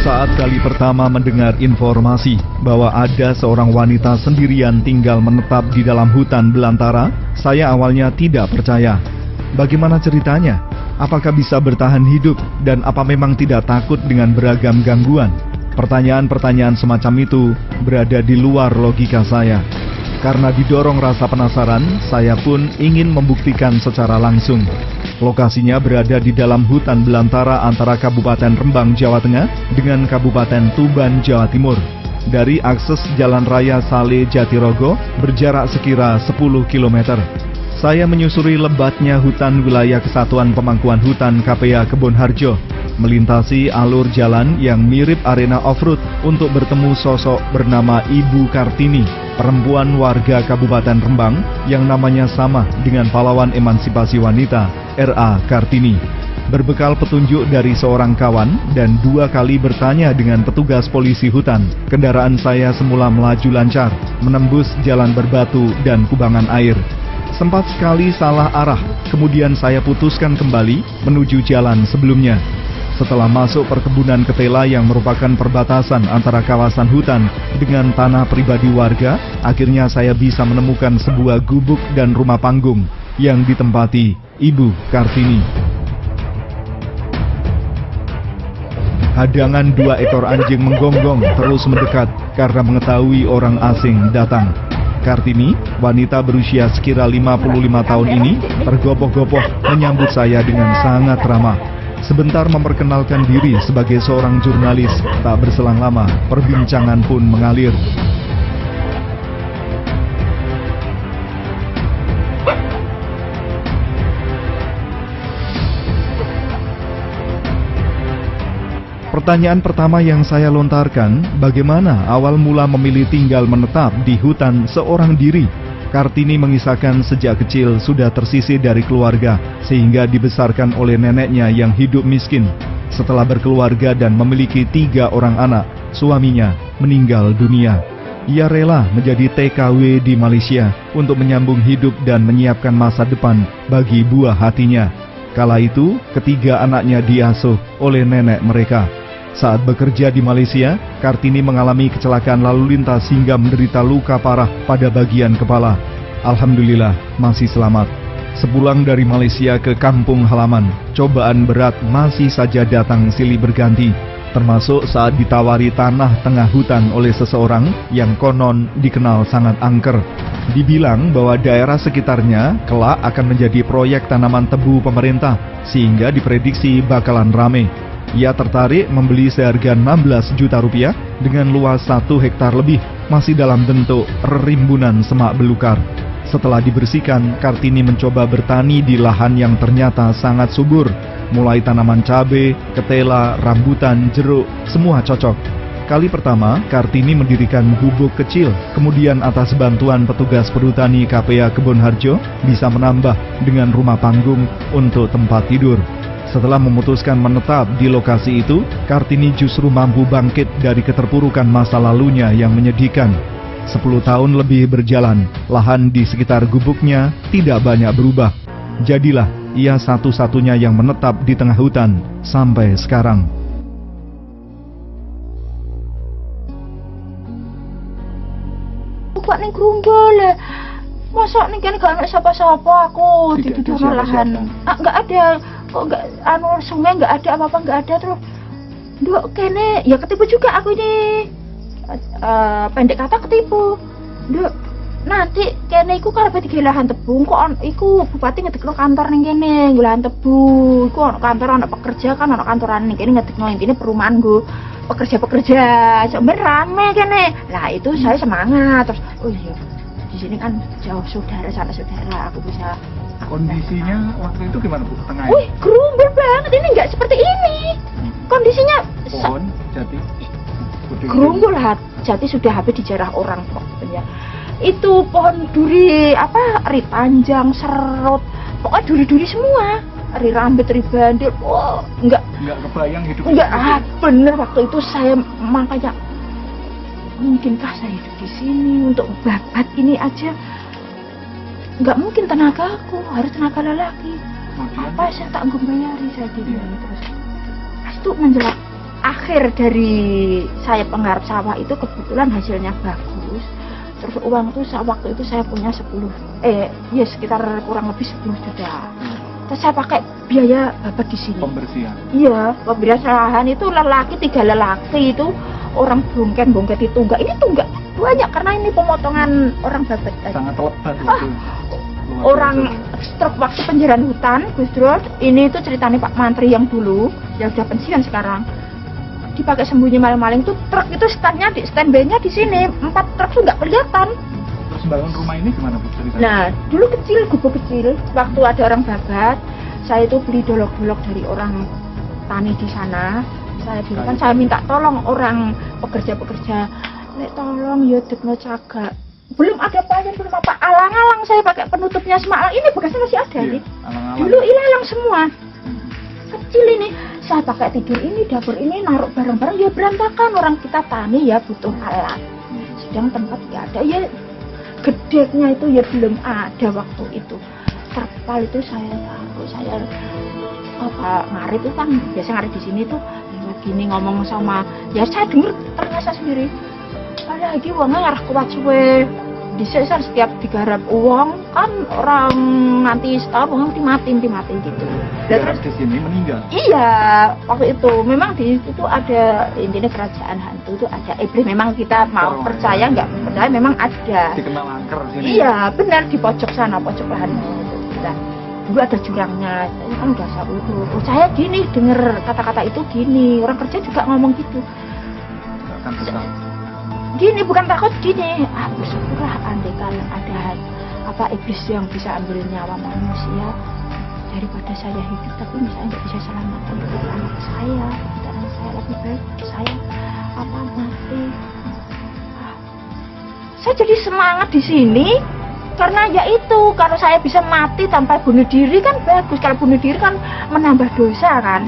Saat kali pertama mendengar informasi bahwa ada seorang wanita sendirian tinggal menetap di dalam hutan belantara, saya awalnya tidak percaya. Bagaimana ceritanya? Apakah bisa bertahan hidup dan apa memang tidak takut dengan beragam gangguan? Pertanyaan-pertanyaan semacam itu berada di luar logika saya. Karena didorong rasa penasaran, saya pun ingin membuktikan secara langsung. Lokasinya berada di dalam hutan belantara antara Kabupaten Rembang, Jawa Tengah dengan Kabupaten Tuban, Jawa Timur. Dari akses Jalan Raya Sale Jatirogo berjarak sekira 10 km. Saya menyusuri lebatnya hutan wilayah Kesatuan Pemangkuan Hutan KPA Kebon Harjo, melintasi alur jalan yang mirip arena off-road untuk bertemu sosok bernama Ibu Kartini, perempuan warga Kabupaten Rembang yang namanya sama dengan pahlawan emansipasi wanita R.A. Kartini. Berbekal petunjuk dari seorang kawan dan 2 kali bertanya dengan petugas polisi hutan, kendaraan saya semula melaju lancar, menembus jalan berbatu dan kubangan air. Sempat sekali salah arah, kemudian saya putuskan kembali menuju jalan sebelumnya. Setelah masuk perkebunan ketela yang merupakan perbatasan antara kawasan hutan dengan tanah pribadi warga, akhirnya saya bisa menemukan sebuah gubuk dan rumah panggung yang ditempati Ibu Kartini. Hadangan 2 ekor anjing menggonggong terus mendekat karena mengetahui orang asing datang. Kartini, wanita berusia sekira 55 tahun ini, tergopoh-gopoh menyambut saya dengan sangat ramah. Sebentar memperkenalkan diri sebagai seorang jurnalis, tak berselang lama, perbincangan pun mengalir. Pertanyaan pertama yang saya lontarkan, bagaimana awal mula memilih tinggal menetap di hutan seorang diri? Kartini mengisahkan sejak kecil sudah tersisih dari keluarga, sehingga dibesarkan oleh neneknya yang hidup miskin. Setelah berkeluarga dan memiliki 3 orang anak, suaminya meninggal dunia. Ia rela menjadi TKW di Malaysia untuk menyambung hidup dan menyiapkan masa depan bagi buah hatinya. Kala itu, ketiga anaknya diasuh oleh nenek mereka. Saat bekerja di Malaysia, Kartini mengalami kecelakaan lalu lintas hingga menderita luka parah pada bagian kepala. Alhamdulillah, masih selamat. Sepulang dari Malaysia ke kampung halaman, cobaan berat masih saja datang silih berganti, termasuk saat ditawari tanah tengah hutan oleh seseorang yang konon dikenal sangat angker. Dibilang bahwa daerah sekitarnya kelak akan menjadi proyek tanaman tebu pemerintah, sehingga diprediksi bakalan rame. Ia tertarik membeli seharga 16 juta rupiah dengan luas 1 hektar lebih, masih dalam bentuk rimbunan semak belukar. Setelah dibersihkan, Kartini mencoba bertani di lahan yang ternyata sangat subur. Mulai tanaman cabai, ketela, rambutan, jeruk, semua cocok. Kali pertama, Kartini mendirikan gubuk kecil, kemudian atas bantuan petugas perhutani KPA Kebon Harjo, bisa menambah dengan rumah panggung untuk tempat tidur. Setelah memutuskan menetap di lokasi itu, Kartini justru mampu bangkit dari keterpurukan masa lalunya yang menyedihkan. 10 tahun lebih berjalan, lahan di sekitar gubuknya tidak banyak berubah. Jadilah ia satu-satunya yang menetap di tengah hutan sampai sekarang. Kok ning grumbul ya? Masa ning kene gak ana sapa-sapa aku di lahan. Enggak ada. Kok enggak sungai enggak ada apa-apa enggak ada terus. Nduk kene ya ketipu juga aku ini. Pendek kata ketipu. Nduk nanti kene iku karepe digawe lahan tebu kok iku bupati ngedekno kantor ning kene lahan tebu. Iku ana kantor ana pekerja kan ana kantoran ning kene ngedekno intine perumahan nggo pekerja-pekerja. Sampe rame kene. Lah itu saya semangat terus oh iya di sini kan jauh saudara sana saudara aku bisa. Kondisinya waktu itu gimana Bu? Tengah? Wih, gerumbul banget, ini nggak seperti ini. Kondisinya pohon jati. Gerumbul jati sudah habis dijarah orang pokoknya. Itu pohon duri apa? Ri panjang, serut, pokoknya duri-duri semua. Ri rambut, ri bandil. Oh, nggak kebayang hidup. Nggak, bener waktu itu saya makanya mungkinkah saya hidup di sini untuk babat ini aja. Nggak mungkin tenagaku, harus tenaga lelaki. Apa saya tak bayari saya gini terus. Itu menjelat akhir dari saya penggarap sawah itu kebetulan hasilnya bagus. Terus uang tuh waktu itu saya punya sekitar kurang lebih 10 juta. Terus saya pakai biaya babat di sini. Pembersihan. Iya, pembersihan lahan itu 3 lelaki itu orang bongket itu ini tunggak banyak karena ini pemotongan orang babat. Sangat lebat waktu. Orang stroke waktu penjarahan hutan, Gus Dur. Ini itu ceritanya Pak Mantri yang dulu, yang sudah pensiun sekarang. Dipakai sembunyi maling-maling tuh truk itu standby-nya di sini. 4 truk tuh nggak kelihatan. Terus bangun rumah ini gimana Bu ceritanya? Nah, dulu gubuk kecil. Waktu ada orang babat, saya itu beli dolok-dolok dari orang tani di sana. Saya minta tolong orang pekerja-pekerja, "Nek tolong ya dekno cagak." Belum ada payen, belum apa, alang-alang saya pakai penutupnya semalang. Ini bekasnya masih ada nih. Dulu ilalang semua. Kecil ini, saya pakai tidur ini, dapur ini, naruh barang-barang ya berantakan. Orang kita tani ya butuh alat. Sedang tempat nggak ada ya, gedeknya itu ya belum ada waktu itu. Terpal itu saya ngarit itu kan biasa ngarit di sini tuh gini ngomong sama ya saya denger ternyata sendiri. Ada lagi uangnya ngarah kuat suwe. Dhisik setiap digarap uang kan orang nanti setahun uang dimati gitu. Dan terus di sini meninggal. Iya, waktu itu memang di situ tuh ada intinya kerajaan hantu itu ada iblis. Memang kita mau percaya nggak percaya memang ada. Dikenal angker sini. Iya, benar di pojok sana, pojok lahan itu. Nah, dulu ada jurangnya. Ini kan udah sabu itu. Oh, saya gini denger kata-kata itu gini. Orang kerja juga ngomong gitu. Akan tetap. Gini bukan takut gini, bersyukurlah andaikan ada iblis yang bisa ambil nyawa manusia daripada saya hidup tapi misalnya nggak bisa selamatkan untuk anak saya lebih baik saya mati. Saya jadi semangat di sini karena ya itu kalau saya bisa mati tanpa bunuh diri kan bagus, kalau bunuh diri kan menambah dosa kan.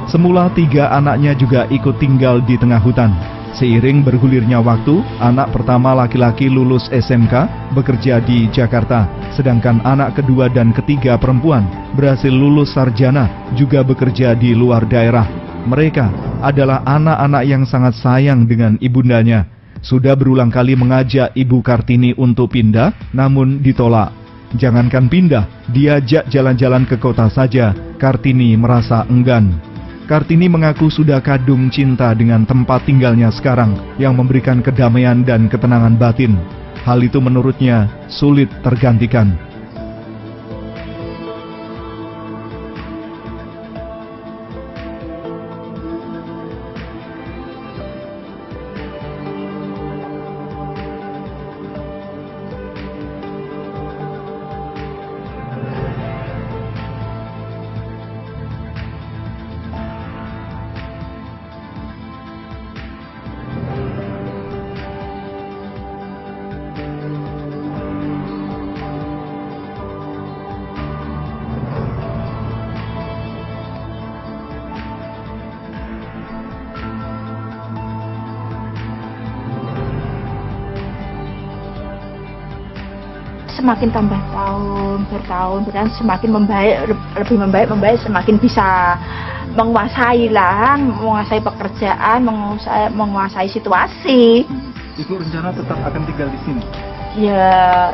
Semula 3 anaknya juga ikut tinggal di tengah hutan. Seiring bergulirnya waktu, anak pertama laki-laki lulus SMK bekerja di Jakarta, sedangkan anak kedua dan ketiga perempuan berhasil lulus sarjana juga bekerja di luar daerah. Mereka adalah anak-anak yang sangat sayang dengan ibundanya. Sudah berulang kali mengajak Ibu Kartini untuk pindah, namun ditolak. Jangankan pindah, diajak jalan-jalan ke kota saja, Kartini merasa enggan. Kartini mengaku sudah kadung cinta dengan tempat tinggalnya sekarang yang memberikan kedamaian dan ketenangan batin. Hal itu menurutnya sulit tergantikan. Semakin tambah bertahun semakin membaik, semakin bisa menguasai lahan, menguasai pekerjaan, menguasai situasi. Ibu rencana tetap akan tinggal di sini? Ya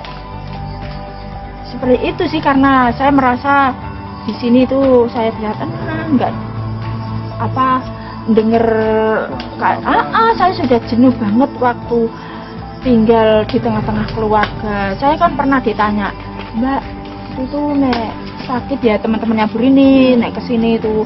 seperti itu sih, karena saya merasa di sini tuh saya bisa tenang, nggak denger saya sudah jenuh banget waktu tinggal di tengah-tengah keluarga. Saya kan pernah ditanya, "Mbak, itu nek sakit ya teman-temannya Bu Rini, nek kesini itu,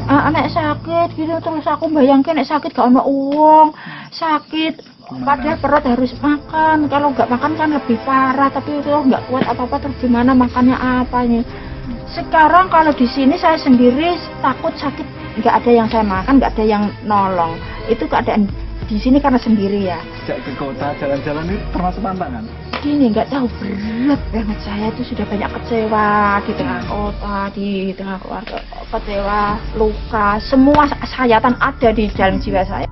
nek sakit gitu terus aku bayangkan nek sakit gak ono uang, sakit padahal perut harus makan, kalau nggak makan kan lebih parah, tapi itu nggak kuat apa-apa terus gimana makannya apanya." Sekarang kalau di sini saya sendiri takut sakit, nggak ada yang saya makan, nggak ada yang nolong. Itu keadaan di sini karena sendiri ya. Sejak ke kota jalan-jalan ini termasuk tantangan? Gini nggak tahu, berat banget. Saya tuh sudah banyak kecewa di tengah kota, di tengah keluarga, kecewa, luka, semua sayatan ada di dalam jiwa saya.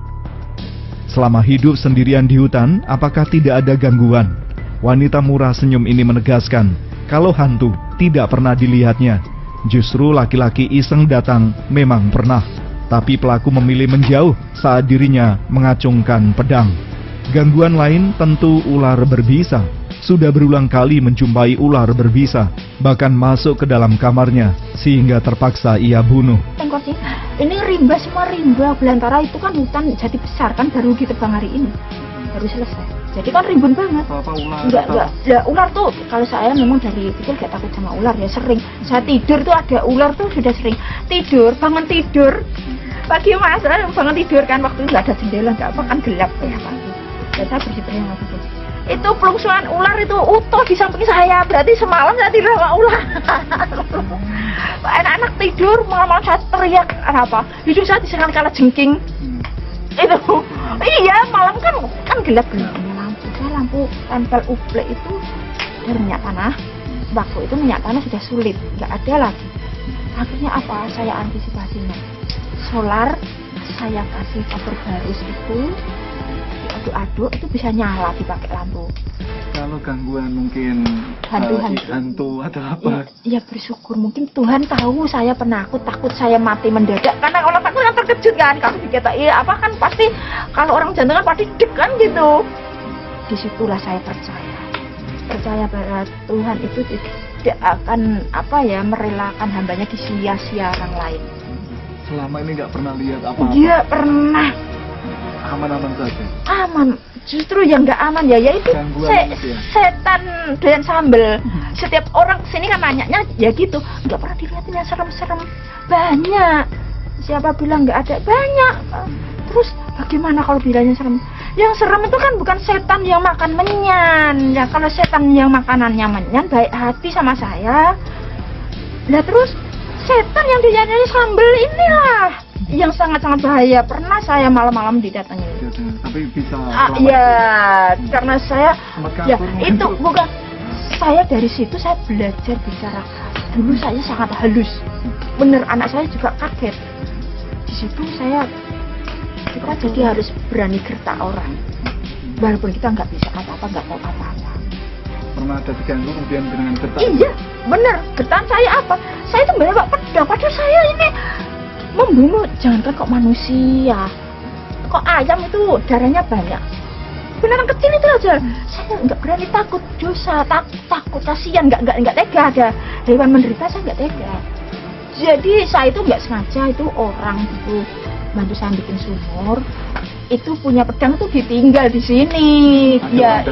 Selama hidup sendirian di hutan, apakah tidak ada gangguan? Wanita murah senyum ini menegaskan, kalau hantu tidak pernah dilihatnya. Justru laki-laki iseng datang memang pernah. Tapi pelaku memilih menjauh saat dirinya mengacungkan pedang. Gangguan lain tentu ular berbisa. Sudah berulang kali menjumpai ular berbisa, bahkan masuk ke dalam kamarnya, sehingga terpaksa ia bunuh. Tengok sih, ini rimba semua rimba belantara itu kan hutan jati besar kan baru ditebang hari ini, baru selesai. Jadi kan rimbun banget. Apa ular? Enggak. Ya, ular tuh kalau saya memang dari kecil gak takut sama ular ya, sering. Saya tidur tuh ada ular tuh sudah sering. Bangun tidur. Pagi Mas, bangun tidur kan waktu itu nggak ada jendela, nggak apa kan gelap ya pagi. Dan saya bersih-bersih waktu itu. Itu pelungsungan ular itu utuh di samping saya, berarti semalam saya tidur sama ular. Anak-anak tidur, malam-malam saya teriak apa? Hidup saya diserang kala jengking. Itu, iya malam kan gelap-gelap. Lampu tempel ublek itu dari minyak tanah. Waktu itu minyak tanah sudah sulit, nggak ada lagi. Akhirnya apa? Saya antisipasinya. Solar saya kasih cover barus itu diaduk-aduk itu bisa nyala dipakai lampu. Kalau gangguan mungkin hantu atau apa? Ya bersyukur, mungkin Tuhan tahu saya penakut, takut saya mati mendadak. Karena kalau takut kan terkejut kan, kalau dikata iya apa kan pasti kalau orang jantung kan pasti deg kan gitu. Disitulah saya percaya bahwa Tuhan itu tidak akan merelakan hambanya disia-sia orang lain. Selama ini nggak pernah lihat apa-apa? Dia pernah. Aman-aman saja? Aman, justru yang nggak aman ya itu setan doyan sambel. Setiap orang kesini kan nanyanya ya gitu, nggak pernah dilihatin yang serem-serem. Banyak, siapa bilang nggak ada? Banyak. Terus bagaimana kalau bilangnya serem? Yang serem itu kan bukan setan yang makan menyan. Ya kalau setan yang makanannya menyan baik hati sama saya. Nah terus setan yang dinyanyai sambel inilah yang sangat-sangat bahaya. Pernah saya malam-malam didatangi. Tapi bisa. Ya karena saya ya itu bukan saya dari situ saya belajar bicara. Dulu saya sangat halus. Bener anak saya juga kaget. Di situ kita jadi harus berani gertak orang. Walaupun kita nggak bisa apa-apa, nggak tahu apa-apa. Pernah ada diganggu kemudian dengan gertak? Iya, bener. Gertakan saya apa? Saya itu bawa pedang. Padahal saya ini membunuh. Jangankan kok manusia, kok ayam itu darahnya banyak. Beneran kecil itu aja. Saya nggak berani, takut dosa, takut kasihan, nggak tega ada hewan menderita, saya nggak tega. Jadi saya itu nggak sengaja itu orang itu bantu saya bikin sumur. Itu punya pedang tuh ditinggal di sini. Ya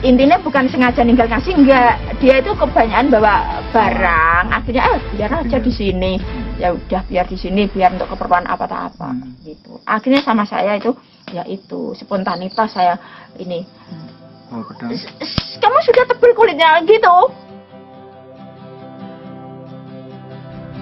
intinya bukan sengaja ninggal ngasih, enggak. Dia itu kebanyakan bawa barang. Akhirnya biar aja di sini. Ya udah biar di sini biar untuk keperluan apa-apa gitu. Akhirnya sama saya itu ya itu spontanitas saya ini. Oh, pedang. Kamu sudah tebal kulitnya gitu.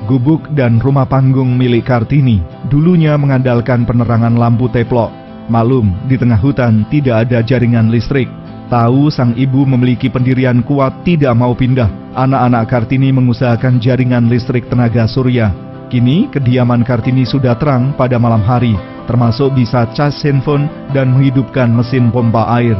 Gubuk dan rumah panggung milik Kartini dulunya mengandalkan penerangan lampu teplok. Malum, di tengah hutan tidak ada jaringan listrik. Tahu sang ibu memiliki pendirian kuat tidak mau pindah. Anak-anak Kartini mengusahakan jaringan listrik tenaga surya. Kini kediaman Kartini sudah terang pada malam hari, termasuk bisa cas handphone dan menghidupkan mesin pompa air.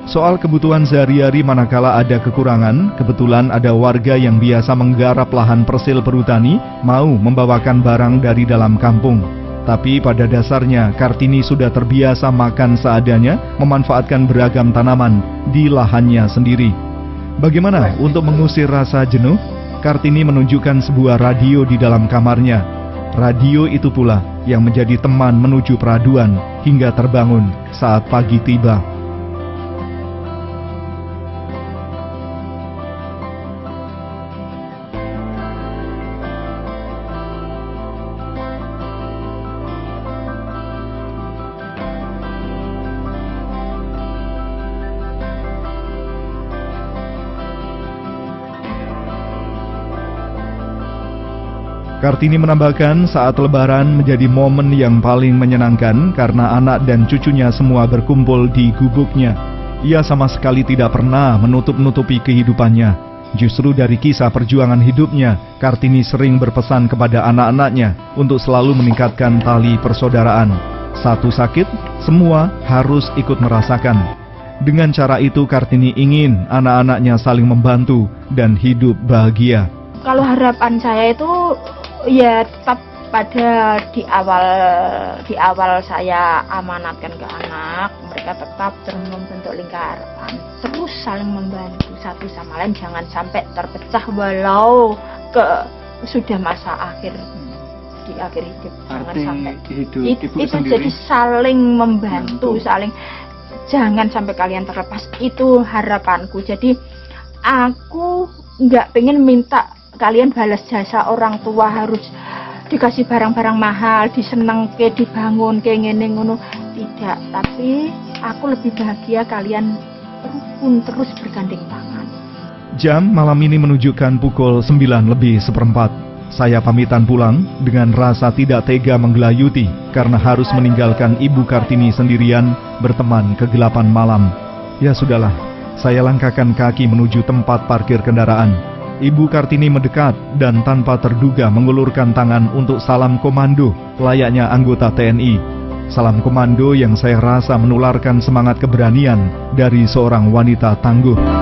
Soal kebutuhan sehari-hari manakala ada kekurangan, kebetulan ada warga yang biasa menggarap lahan persil perhutani mau membawakan barang dari dalam kampung. Tapi pada dasarnya Kartini sudah terbiasa makan seadanya, memanfaatkan beragam tanaman di lahannya sendiri. Bagaimana untuk mengusir rasa jenuh? Kartini menunjukkan sebuah radio di dalam kamarnya. Radio itu pula yang menjadi teman menuju peraduan hingga terbangun saat pagi tiba. Kartini menambahkan saat lebaran menjadi momen yang paling menyenangkan karena anak dan cucunya semua berkumpul di gubuknya. Ia sama sekali tidak pernah menutup-nutupi kehidupannya. Justru dari kisah perjuangan hidupnya, Kartini sering berpesan kepada anak-anaknya untuk selalu meningkatkan tali persaudaraan. Satu sakit, semua harus ikut merasakan. Dengan cara itu Kartini ingin anak-anaknya saling membantu dan hidup bahagia. Kalau harapan saya itu ya tetap pada di awal saya amanatkan ke anak, mereka tetap membentuk lingkaran, terus saling membantu satu sama lain, jangan sampai terpecah walau sudah masa akhir di akhir hidup. Jangan Arti sampai hidup itu ibu sendiri jadi saling membantu, saling, jangan sampai kalian terlepas. Itu harapanku. Jadi aku nggak pengen minta kalian balas jasa orang tua harus dikasih barang-barang mahal, disenengke, dibangun kayak ngene ngono, tidak. Tapi aku lebih bahagia kalian rukun terus bergandeng tangan. Jam malam ini menunjukkan pukul 9:04. Saya pamitan pulang dengan rasa tidak tega menggelayuti karena harus meninggalkan Ibu Kartini sendirian berteman kegelapan malam. Ya sudahlah, saya langkahkan kaki menuju tempat parkir kendaraan. Ibu Kartini mendekat dan tanpa terduga mengulurkan tangan untuk salam komando layaknya anggota TNI. Salam komando yang saya rasa menularkan semangat keberanian dari seorang wanita tangguh.